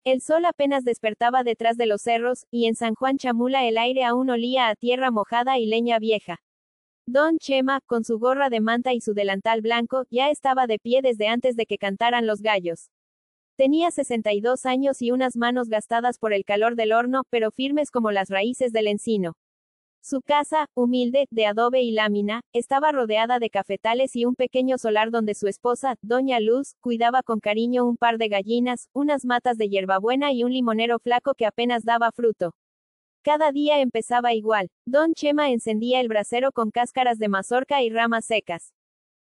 El sol apenas despertaba detrás de los cerros, y en San Juan Chamula el aire aún olía a tierra mojada y leña vieja. Don Chema, con su gorra de manta y su delantal blanco, ya estaba de pie desde antes de que cantaran los gallos. Tenía 62 años y unas manos gastadas por el calor del horno, pero firmes como las raíces del encino. Su casa, humilde, de adobe y lámina, estaba rodeada de cafetales y un pequeño solar donde su esposa, doña Luz, cuidaba con cariño un par de gallinas, unas matas de hierbabuena y un limonero flaco que apenas daba fruto. Cada día empezaba igual. Don Chema encendía el brasero con cáscaras de mazorca y ramas secas.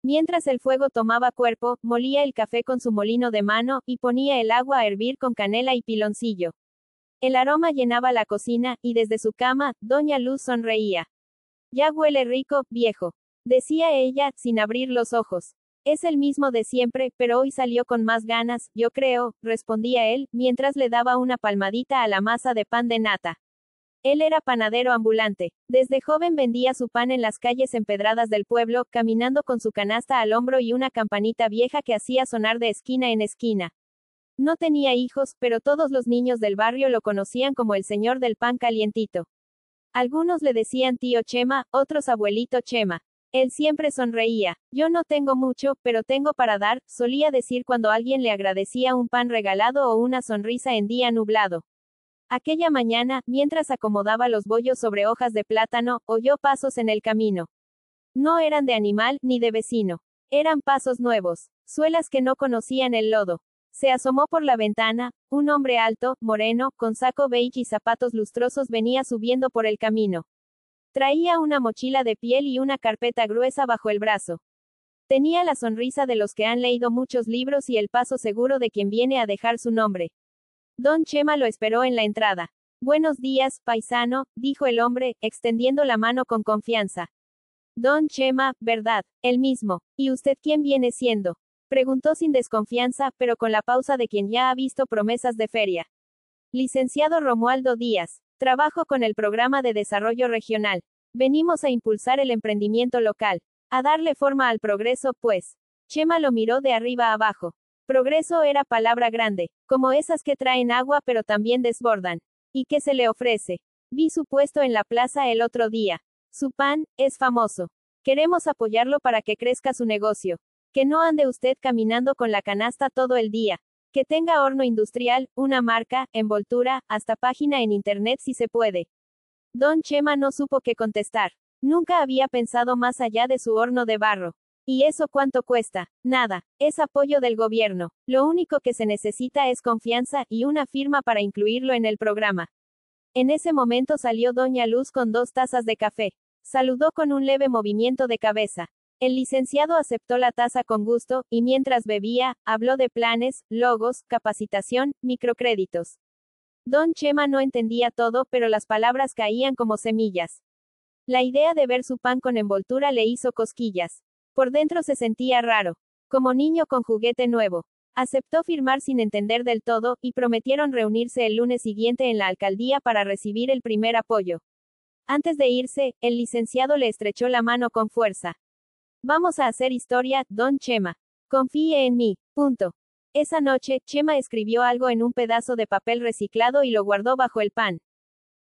Mientras el fuego tomaba cuerpo, molía el café con su molino de mano, y ponía el agua a hervir con canela y piloncillo. El aroma llenaba la cocina, y desde su cama, doña Luz sonreía. Ya huele rico, viejo, decía ella, sin abrir los ojos. Es el mismo de siempre, pero hoy salió con más ganas, yo creo, respondía él, mientras le daba una palmadita a la masa de pan de nata. Él era panadero ambulante. Desde joven vendía su pan en las calles empedradas del pueblo, caminando con su canasta al hombro y una campanita vieja que hacía sonar de esquina en esquina. No tenía hijos, pero todos los niños del barrio lo conocían como el señor del pan calientito. Algunos le decían tío Chema, otros abuelito Chema. Él siempre sonreía. Yo no tengo mucho, pero tengo para dar, solía decir cuando alguien le agradecía un pan regalado o una sonrisa en día nublado. Aquella mañana, mientras acomodaba los bollos sobre hojas de plátano, oyó pasos en el camino. No eran de animal, ni de vecino. Eran pasos nuevos. Suelas que no conocían el lodo. Se asomó por la ventana. Un hombre alto, moreno, con saco beige y zapatos lustrosos venía subiendo por el camino. Traía una mochila de piel y una carpeta gruesa bajo el brazo. Tenía la sonrisa de los que han leído muchos libros y el paso seguro de quien viene a dejar su nombre. Don Chema lo esperó en la entrada. Buenos días, paisano, dijo el hombre, extendiendo la mano con confianza. Don Chema, ¿verdad? El mismo. ¿Y usted quién viene siendo? Preguntó sin desconfianza, pero con la pausa de quien ya ha visto promesas de feria. Licenciado Romualdo Díaz. Trabajo con el Programa de Desarrollo Regional. Venimos a impulsar el emprendimiento local. A darle forma al progreso, pues. Chema lo miró de arriba abajo. Progreso era palabra grande, como esas que traen agua pero también desbordan. ¿Y qué se le ofrece? Vi su puesto en la plaza el otro día. Su pan, es famoso. Queremos apoyarlo para que crezca su negocio. Que no ande usted caminando con la canasta todo el día. Que tenga horno industrial, una marca, envoltura, hasta página en internet si se puede. Don Chema no supo qué contestar. Nunca había pensado más allá de su horno de barro. ¿Y eso cuánto cuesta? Nada. Es apoyo del gobierno. Lo único que se necesita es confianza, y una firma para incluirlo en el programa. En ese momento salió doña Luz con 2 tazas de café. Saludó con un leve movimiento de cabeza. El licenciado aceptó la taza con gusto, y mientras bebía, habló de planes, logos, capacitación, microcréditos. Don Chema no entendía todo, pero las palabras caían como semillas. La idea de ver su pan con envoltura le hizo cosquillas. Por dentro se sentía raro, como niño con juguete nuevo. Aceptó firmar sin entender del todo, y prometieron reunirse el lunes siguiente en la alcaldía para recibir el primer apoyo. Antes de irse, el licenciado le estrechó la mano con fuerza. Vamos a hacer historia, don Chema. Confíe en mí. Punto. Esa noche, Chema escribió algo en un pedazo de papel reciclado y lo guardó bajo el pan.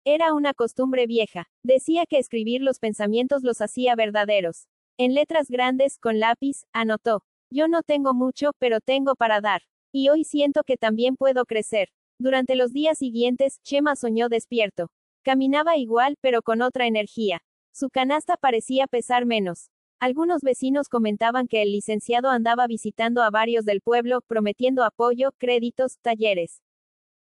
Era una costumbre vieja. Decía que escribir los pensamientos los hacía verdaderos. En letras grandes, con lápiz, anotó. Yo no tengo mucho, pero tengo para dar. Y hoy siento que también puedo crecer. Durante los días siguientes, Chema soñó despierto. Caminaba igual, pero con otra energía. Su canasta parecía pesar menos. Algunos vecinos comentaban que el licenciado andaba visitando a varios del pueblo, prometiendo apoyo, créditos, talleres.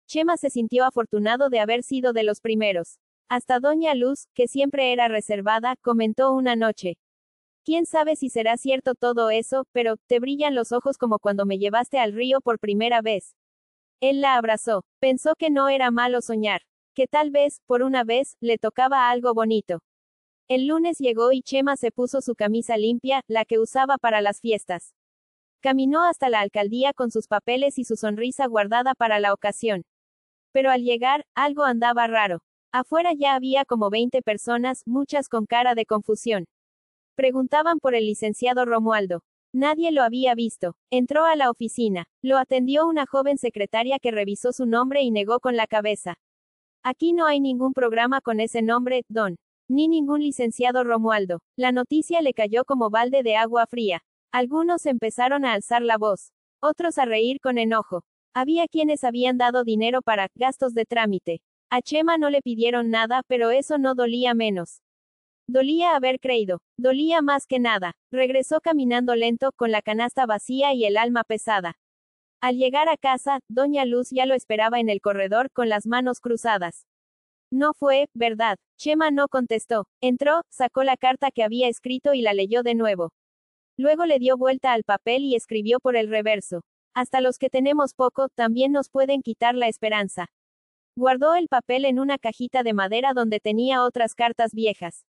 Chema se sintió afortunado de haber sido de los primeros. Hasta doña Luz, que siempre era reservada, comentó una noche. Quién sabe si será cierto todo eso, pero, te brillan los ojos como cuando me llevaste al río por primera vez. Él la abrazó. Pensó que no era malo soñar. Que tal vez, por una vez, le tocaba algo bonito. El lunes llegó y Chema se puso su camisa limpia, la que usaba para las fiestas. Caminó hasta la alcaldía con sus papeles y su sonrisa guardada para la ocasión. Pero al llegar, algo andaba raro. Afuera ya había como 20 personas, muchas con cara de confusión. Preguntaban por el licenciado Romualdo. Nadie lo había visto. Entró a la oficina. Lo atendió una joven secretaria que revisó su nombre y negó con la cabeza. Aquí no hay ningún programa con ese nombre, don. Ni ningún licenciado Romualdo. La noticia le cayó como balde de agua fría. Algunos empezaron a alzar la voz. Otros a reír con enojo. Había quienes habían dado dinero para gastos de trámite. A Chema no le pidieron nada, pero eso no dolía menos. Dolía haber creído. Dolía más que nada. Regresó caminando lento, con la canasta vacía y el alma pesada. Al llegar a casa, doña Luz ya lo esperaba en el corredor, con las manos cruzadas. No fue, ¿verdad? Chema no contestó. Entró, sacó la carta que había escrito y la leyó de nuevo. Luego le dio vuelta al papel y escribió por el reverso. Hasta los que tenemos poco, también nos pueden quitar la esperanza. Guardó el papel en una cajita de madera donde tenía otras cartas viejas.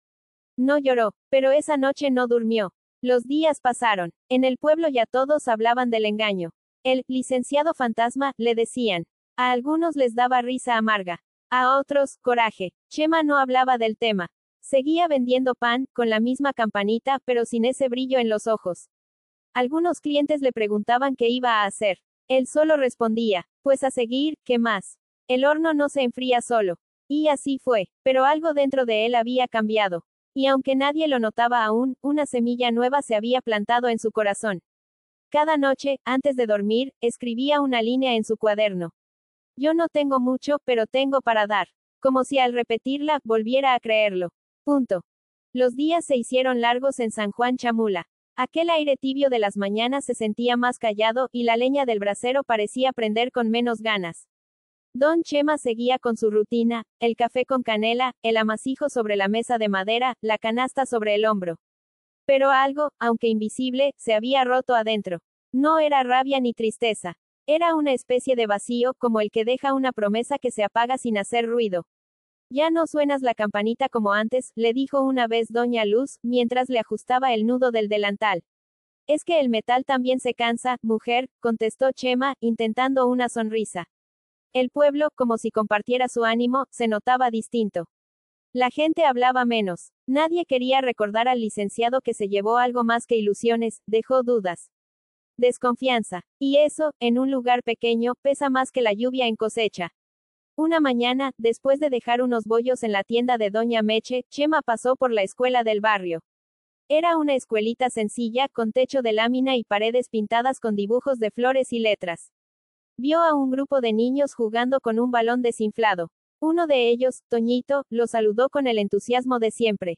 No lloró, pero esa noche no durmió. Los días pasaron. En el pueblo ya todos hablaban del engaño. El licenciado fantasma, le decían. A algunos les daba risa amarga. A otros, coraje. Chema no hablaba del tema. Seguía vendiendo pan, con la misma campanita, pero sin ese brillo en los ojos. Algunos clientes le preguntaban qué iba a hacer. Él solo respondía, pues a seguir, ¿qué más? El horno no se enfría solo. Y así fue, pero algo dentro de él había cambiado. Y aunque nadie lo notaba aún, una semilla nueva se había plantado en su corazón. Cada noche, antes de dormir, escribía una línea en su cuaderno. Yo no tengo mucho, pero tengo para dar. Como si al repetirla, volviera a creerlo. Punto. Los días se hicieron largos en San Juan Chamula. Aquel aire tibio de las mañanas se sentía más callado, y la leña del brasero parecía prender con menos ganas. Don Chema seguía con su rutina, el café con canela, el amasijo sobre la mesa de madera, la canasta sobre el hombro. Pero algo, aunque invisible, se había roto adentro. No era rabia ni tristeza. Era una especie de vacío, como el que deja una promesa que se apaga sin hacer ruido. Ya no suenas la campanita como antes, le dijo una vez doña Luz, mientras le ajustaba el nudo del delantal. Es que el metal también se cansa, mujer, contestó Chema, intentando una sonrisa. El pueblo, como si compartiera su ánimo, se notaba distinto. La gente hablaba menos. Nadie quería recordar al licenciado que se llevó algo más que ilusiones, dejó dudas. Desconfianza. Y eso, en un lugar pequeño, pesa más que la lluvia en cosecha. Una mañana, después de dejar unos bollos en la tienda de doña Meche, Chema pasó por la escuela del barrio. Era una escuelita sencilla, con techo de lámina y paredes pintadas con dibujos de flores y letras. Vio a un grupo de niños jugando con un balón desinflado. Uno de ellos, Toñito, lo saludó con el entusiasmo de siempre.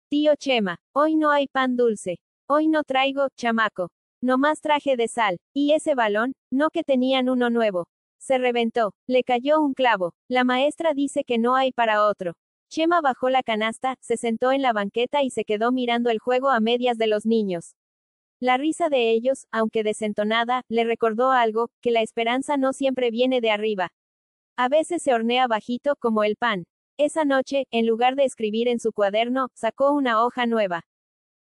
Tío Chema, hoy no hay pan dulce. Hoy no traigo, chamaco. Nomás traje de sal. ¿Y ese balón? No, que tenían uno nuevo. Se reventó. Le cayó un clavo. La maestra dice que no hay para otro. Chema bajó la canasta, se sentó en la banqueta y se quedó mirando el juego a medias de los niños. La risa de ellos, aunque desentonada, le recordó algo, que la esperanza no siempre viene de arriba. A veces se hornea bajito, como el pan. Esa noche, en lugar de escribir en su cuaderno, sacó una hoja nueva.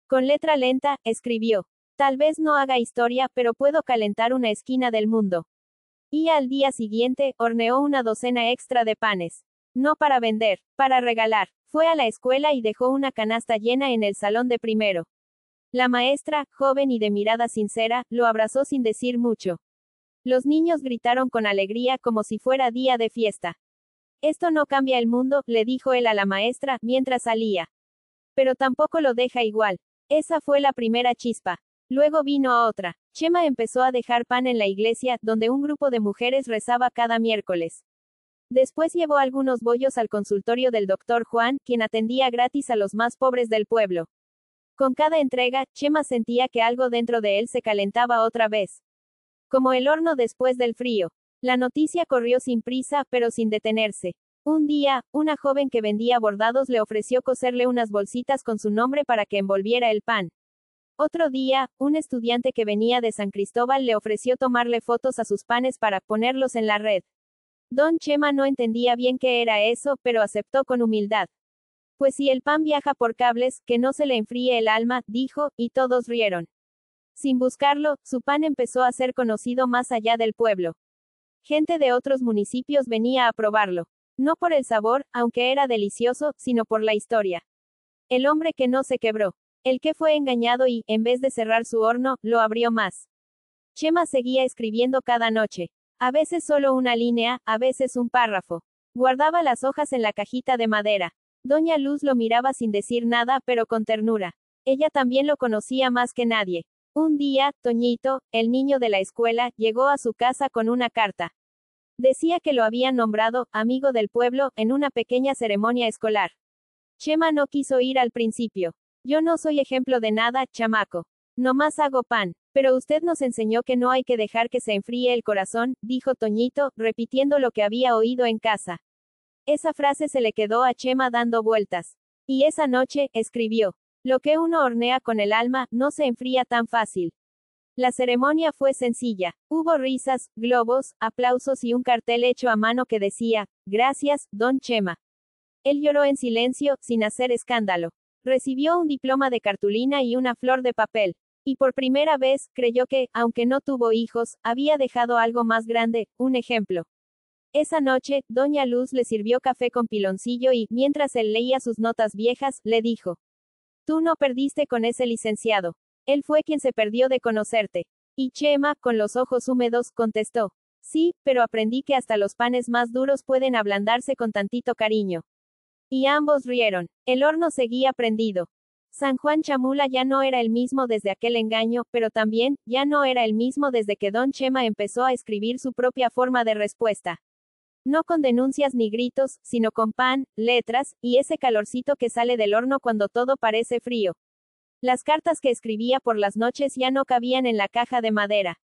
Con letra lenta, escribió. Tal vez no haga historia, pero puedo calentar una esquina del mundo. Y al día siguiente, horneó una docena extra de panes. No para vender, para regalar. Fue a la escuela y dejó una canasta llena en el salón de primero. La maestra, joven y de mirada sincera, lo abrazó sin decir mucho. Los niños gritaron con alegría como si fuera día de fiesta. Esto no cambia el mundo, le dijo él a la maestra, mientras salía. Pero tampoco lo deja igual. Esa fue la primera chispa. Luego vino otra. Chema empezó a dejar pan en la iglesia, donde un grupo de mujeres rezaba cada miércoles. Después llevó algunos bollos al consultorio del doctor Juan, quien atendía gratis a los más pobres del pueblo. Con cada entrega, Chema sentía que algo dentro de él se calentaba otra vez. Como el horno después del frío. La noticia corrió sin prisa, pero sin detenerse. Un día, una joven que vendía bordados le ofreció coserle unas bolsitas con su nombre para que envolviera el pan. Otro día, un estudiante que venía de San Cristóbal le ofreció tomarle fotos a sus panes para ponerlos en la red. Don Chema no entendía bien qué era eso, pero aceptó con humildad. Pues si el pan viaja por cables, que no se le enfríe el alma, dijo, y todos rieron. Sin buscarlo, su pan empezó a ser conocido más allá del pueblo. Gente de otros municipios venía a probarlo. No por el sabor, aunque era delicioso, sino por la historia. El hombre que no se quebró. El que fue engañado y, en vez de cerrar su horno, lo abrió más. Chema seguía escribiendo cada noche. A veces solo una línea, a veces un párrafo. Guardaba las hojas en la cajita de madera. Doña Luz lo miraba sin decir nada, pero con ternura. Ella también lo conocía más que nadie. Un día, Toñito, el niño de la escuela, llegó a su casa con una carta. Decía que lo habían nombrado amigo del pueblo en una pequeña ceremonia escolar. Chema no quiso ir al principio. Yo no soy ejemplo de nada, chamaco. Nomás hago pan. Pero usted nos enseñó que no hay que dejar que se enfríe el corazón, dijo Toñito, repitiendo lo que había oído en casa. Esa frase se le quedó a Chema dando vueltas. Y esa noche, escribió. Lo que uno hornea con el alma, no se enfría tan fácil. La ceremonia fue sencilla. Hubo risas, globos, aplausos y un cartel hecho a mano que decía, gracias, don Chema. Él lloró en silencio, sin hacer escándalo. Recibió un diploma de cartulina y una flor de papel. Y por primera vez, creyó que, aunque no tuvo hijos, había dejado algo más grande, un ejemplo. Esa noche, doña Luz le sirvió café con piloncillo y, mientras él leía sus notas viejas, le dijo. Tú no perdiste con ese licenciado. Él fue quien se perdió de conocerte. Y Chema, con los ojos húmedos, contestó. Sí, pero aprendí que hasta los panes más duros pueden ablandarse con tantito cariño. Y ambos rieron. El horno seguía prendido. San Juan Chamula ya no era el mismo desde aquel engaño, pero también, ya no era el mismo desde que don Chema empezó a escribir su propia forma de respuesta. No con denuncias ni gritos, sino con pan, letras, y ese calorcito que sale del horno cuando todo parece frío. Las cartas que escribía por las noches ya no cabían en la caja de madera.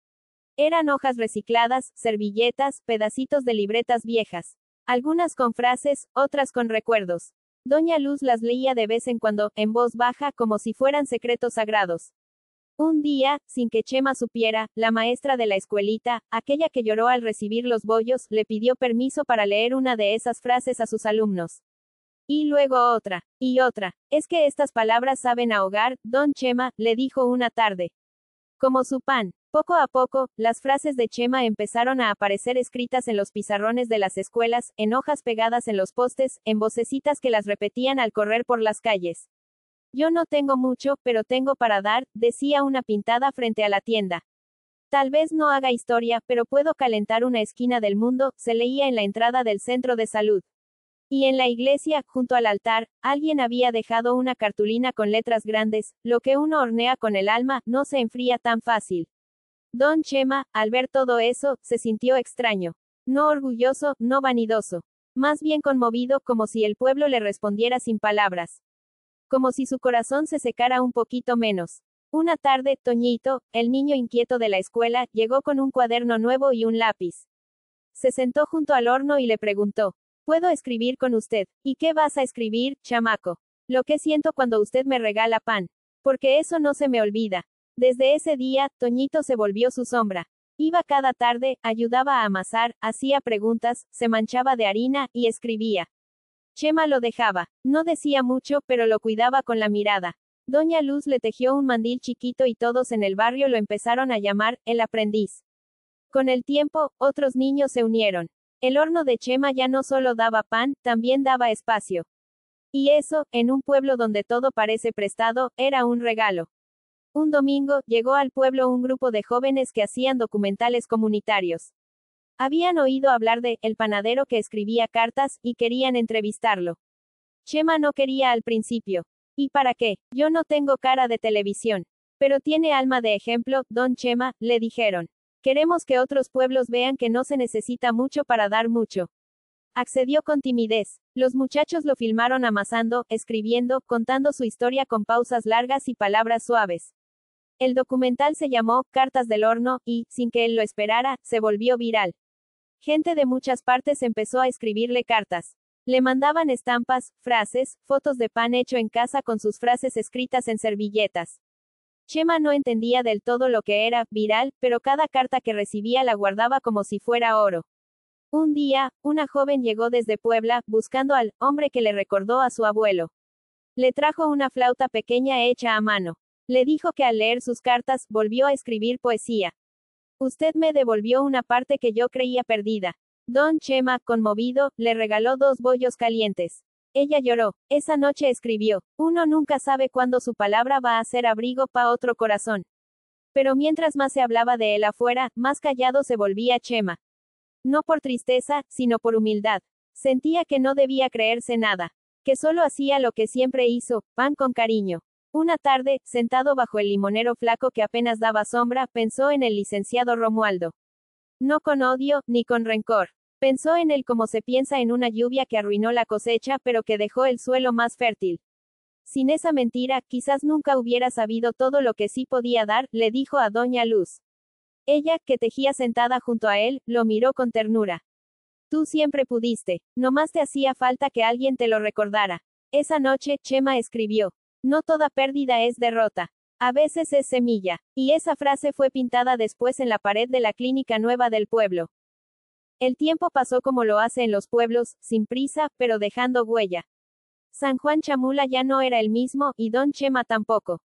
Eran hojas recicladas, servilletas, pedacitos de libretas viejas. Algunas con frases, otras con recuerdos. Doña Luz las leía de vez en cuando, en voz baja, como si fueran secretos sagrados. Un día, sin que Chema supiera, la maestra de la escuelita, aquella que lloró al recibir los bollos, le pidió permiso para leer una de esas frases a sus alumnos. Y luego otra, y otra. Es que estas palabras saben ahogar, don Chema, le dijo una tarde. Como su pan. Poco a poco, las frases de Chema empezaron a aparecer escritas en los pizarrones de las escuelas, en hojas pegadas en los postes, en vocecitas que las repetían al correr por las calles. Yo no tengo mucho, pero tengo para dar, decía una pintada frente a la tienda. Tal vez no haga historia, pero puedo calentar una esquina del mundo, se leía en la entrada del centro de salud. Y en la iglesia, junto al altar, alguien había dejado una cartulina con letras grandes, lo que uno hornea con el alma, no se enfría tan fácil. Don Chema, al ver todo eso, se sintió extraño. No orgulloso, no vanidoso. Más bien conmovido, como si el pueblo le respondiera sin palabras. Como si su corazón se secara un poquito menos. Una tarde, Toñito, el niño inquieto de la escuela, llegó con un cuaderno nuevo y un lápiz. Se sentó junto al horno y le preguntó. ¿Puedo escribir con usted? ¿Y qué vas a escribir, chamaco? Lo que siento cuando usted me regala pan. Porque eso no se me olvida. Desde ese día, Toñito se volvió su sombra. Iba cada tarde, ayudaba a amasar, hacía preguntas, se manchaba de harina, y escribía. Chema lo dejaba. No decía mucho, pero lo cuidaba con la mirada. Doña Luz le tejió un mandil chiquito y todos en el barrio lo empezaron a llamar, el aprendiz. Con el tiempo, otros niños se unieron. El horno de Chema ya no solo daba pan, también daba espacio. Y eso, en un pueblo donde todo parece prestado, era un regalo. Un domingo, llegó al pueblo un grupo de jóvenes que hacían documentales comunitarios. Habían oído hablar de el panadero que escribía cartas, y querían entrevistarlo. Chema no quería al principio. ¿Y para qué? Yo no tengo cara de televisión. Pero tiene alma de ejemplo, don Chema, le dijeron. Queremos que otros pueblos vean que no se necesita mucho para dar mucho. Accedió con timidez. Los muchachos lo filmaron amasando, escribiendo, contando su historia con pausas largas y palabras suaves. El documental se llamó Cartas del Horno, y, sin que él lo esperara, se volvió viral. Gente de muchas partes empezó a escribirle cartas. Le mandaban estampas, frases, fotos de pan hecho en casa con sus frases escritas en servilletas. Chema no entendía del todo lo que era viral, pero cada carta que recibía la guardaba como si fuera oro. Un día, una joven llegó desde Puebla, buscando al hombre que le recordó a su abuelo. Le trajo una flauta pequeña hecha a mano. Le dijo que al leer sus cartas, volvió a escribir poesía. Usted me devolvió una parte que yo creía perdida. Don Chema, conmovido, le regaló 2 bollos calientes. Ella lloró. Esa noche escribió: uno nunca sabe cuándo su palabra va a ser abrigo pa' otro corazón. Pero mientras más se hablaba de él afuera, más callado se volvía Chema. No por tristeza, sino por humildad. Sentía que no debía creerse nada. Que solo hacía lo que siempre hizo, pan con cariño. Una tarde, sentado bajo el limonero flaco que apenas daba sombra, pensó en el licenciado Romualdo. No con odio, ni con rencor. Pensó en él como se piensa en una lluvia que arruinó la cosecha, pero que dejó el suelo más fértil. Sin esa mentira, quizás nunca hubiera sabido todo lo que sí podía dar, le dijo a doña Luz. Ella, que tejía sentada junto a él, lo miró con ternura. Tú siempre pudiste, nomás te hacía falta que alguien te lo recordara. Esa noche, Chema escribió: no toda pérdida es derrota. A veces es semilla. Y esa frase fue pintada después en la pared de la clínica nueva del pueblo. El tiempo pasó como lo hace en los pueblos, sin prisa, pero dejando huella. San Juan Chamula ya no era el mismo, y don Chema tampoco.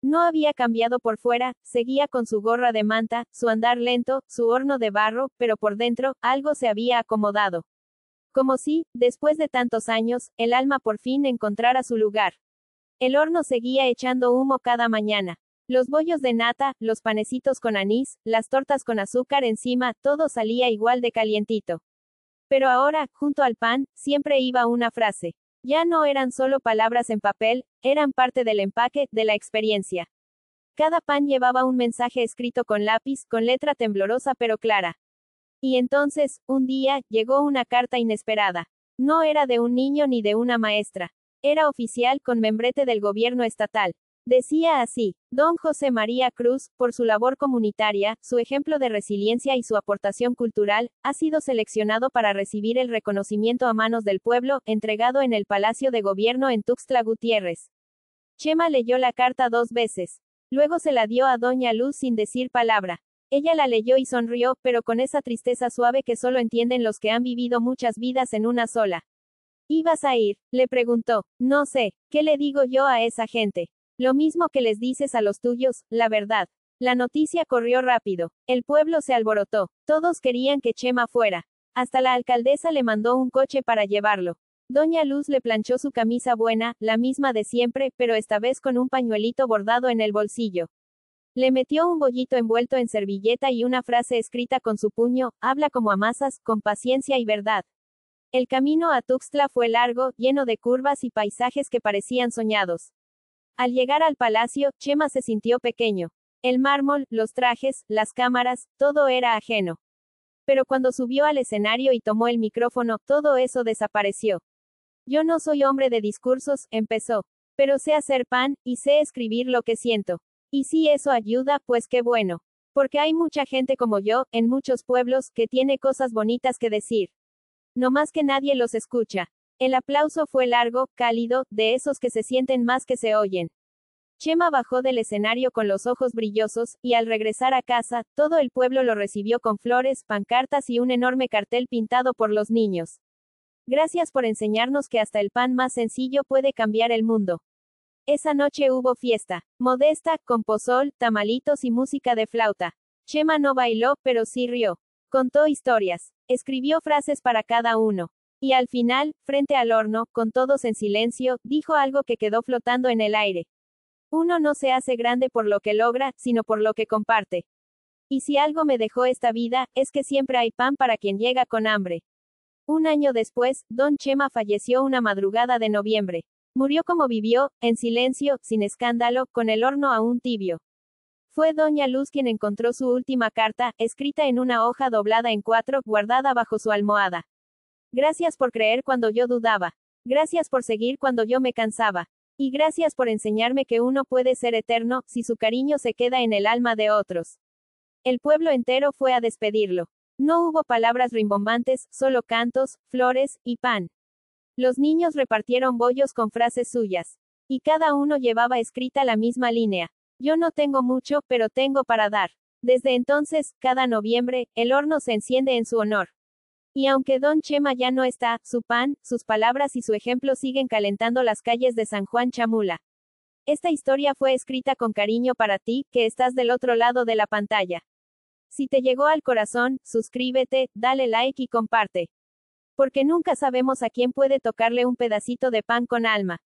No había cambiado por fuera, seguía con su gorra de manta, su andar lento, su horno de barro, pero por dentro, algo se había acomodado. Como si, después de tantos años, el alma por fin encontrara su lugar. El horno seguía echando humo cada mañana. Los bollos de nata, los panecitos con anís, las tortas con azúcar encima, todo salía igual de calientito. Pero ahora, junto al pan, siempre iba una frase. Ya no eran solo palabras en papel, eran parte del empaque, de la experiencia. Cada pan llevaba un mensaje escrito con lápiz, con letra temblorosa pero clara. Y entonces, un día, llegó una carta inesperada. No era de un niño ni de una maestra. Era oficial, con membrete del gobierno estatal. Decía así: don José María Cruz, por su labor comunitaria, su ejemplo de resiliencia y su aportación cultural, ha sido seleccionado para recibir el reconocimiento a manos del pueblo, entregado en el Palacio de Gobierno en Tuxtla Gutiérrez. Chema leyó la carta 2 veces. Luego se la dio a doña Luz sin decir palabra. Ella la leyó y sonrió, pero con esa tristeza suave que solo entienden los que han vivido muchas vidas en una sola. ¿Ibas a ir?, le preguntó. No sé, ¿qué le digo yo a esa gente? Lo mismo que les dices a los tuyos, la verdad. La noticia corrió rápido. El pueblo se alborotó. Todos querían que Chema fuera. Hasta la alcaldesa le mandó un coche para llevarlo. Doña Luz le planchó su camisa buena, la misma de siempre, pero esta vez con un pañuelito bordado en el bolsillo. Le metió un bollito envuelto en servilleta y una frase escrita con su puño: habla como amasas, con paciencia y verdad. El camino a Tuxtla fue largo, lleno de curvas y paisajes que parecían soñados. Al llegar al palacio, Chema se sintió pequeño. El mármol, los trajes, las cámaras, todo era ajeno. Pero cuando subió al escenario y tomó el micrófono, todo eso desapareció. Yo no soy hombre de discursos, empezó. Pero sé hacer pan, y sé escribir lo que siento. Y si eso ayuda, pues qué bueno. Porque hay mucha gente como yo, en muchos pueblos, que tiene cosas bonitas que decir. No más que nadie los escucha. El aplauso fue largo, cálido, de esos que se sienten más que se oyen. Chema bajó del escenario con los ojos brillosos, y al regresar a casa, todo el pueblo lo recibió con flores, pancartas y un enorme cartel pintado por los niños. Gracias por enseñarnos que hasta el pan más sencillo puede cambiar el mundo. Esa noche hubo fiesta. Modesta, con pozol, tamalitos y música de flauta. Chema no bailó, pero sí rió. Contó historias. Escribió frases para cada uno. Y al final, frente al horno, con todos en silencio, dijo algo que quedó flotando en el aire. Uno no se hace grande por lo que logra, sino por lo que comparte. Y si algo me dejó esta vida, es que siempre hay pan para quien llega con hambre. Un año después, don Chema falleció una madrugada de noviembre. Murió como vivió, en silencio, sin escándalo, con el horno aún tibio. Fue doña Luz quien encontró su última carta, escrita en una hoja doblada en 4, guardada bajo su almohada. Gracias por creer cuando yo dudaba. Gracias por seguir cuando yo me cansaba. Y gracias por enseñarme que uno puede ser eterno, si su cariño se queda en el alma de otros. El pueblo entero fue a despedirlo. No hubo palabras rimbombantes, solo cantos, flores, y pan. Los niños repartieron bollos con frases suyas. Y cada uno llevaba escrita la misma línea. Yo no tengo mucho, pero tengo para dar. Desde entonces, cada noviembre, el horno se enciende en su honor. Y aunque don Chema ya no está, su pan, sus palabras y su ejemplo siguen calentando las calles de San Juan Chamula. Esta historia fue escrita con cariño para ti, que estás del otro lado de la pantalla. Si te llegó al corazón, suscríbete, dale like y comparte. Porque nunca sabemos a quién puede tocarle un pedacito de pan con alma.